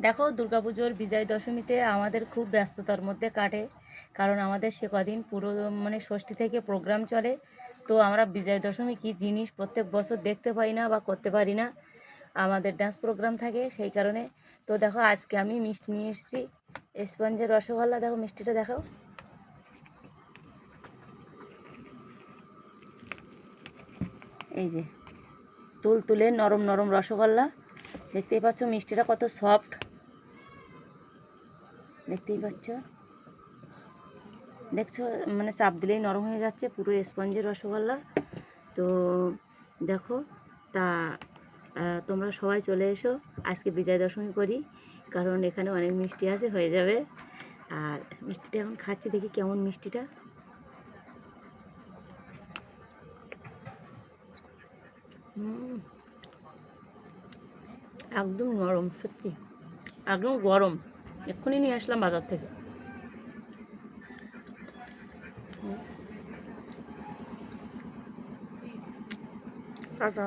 দেখো, দুর্গাপুজোর বিজয় দশমীতে আমাদের খুব ব্যস্ততার মধ্যে কাটে, কারণ আমাদের সে কদিন পুরো মানে ষষ্ঠী থেকে প্রোগ্রাম চলে। তো আমরা বিজয় দশমী কী জিনিস প্রত্যেক বছর দেখতে পাই না বা করতে পারি না, আমাদের ডান্স প্রোগ্রাম থাকে সেই কারণে। তো দেখো, আজকে আমি মিষ্টি নিয়ে এসেছি, স্পঞ্জের রসগোল্লা। দেখো মিষ্টিটা দেখাও। এই যে তুলে নরম নরম রসগোল্লা, দেখতেই পাচ্ছ মিষ্টিটা কত সফট, দেখতেই পাচ্ছ। দেখছো, মানে চাপ দিলেই নরম হয়ে যাচ্ছে, পুরো স্পঞ্জের রসগোল্লা। তো দেখো, তা তোমরা সবাই চলে এসো, আজকে বিজয় দশমী করি, কারণ এখানে অনেক মিষ্টি আছে, হয়ে যাবে। আর মিষ্টিটা এখন খাচ্ছি, দেখি কেমন মিষ্টিটা। একদম নরম, সত্যি একদম গরম, এক্ষুনি নিয়ে আসলাম বাজার থেকে। টাটা।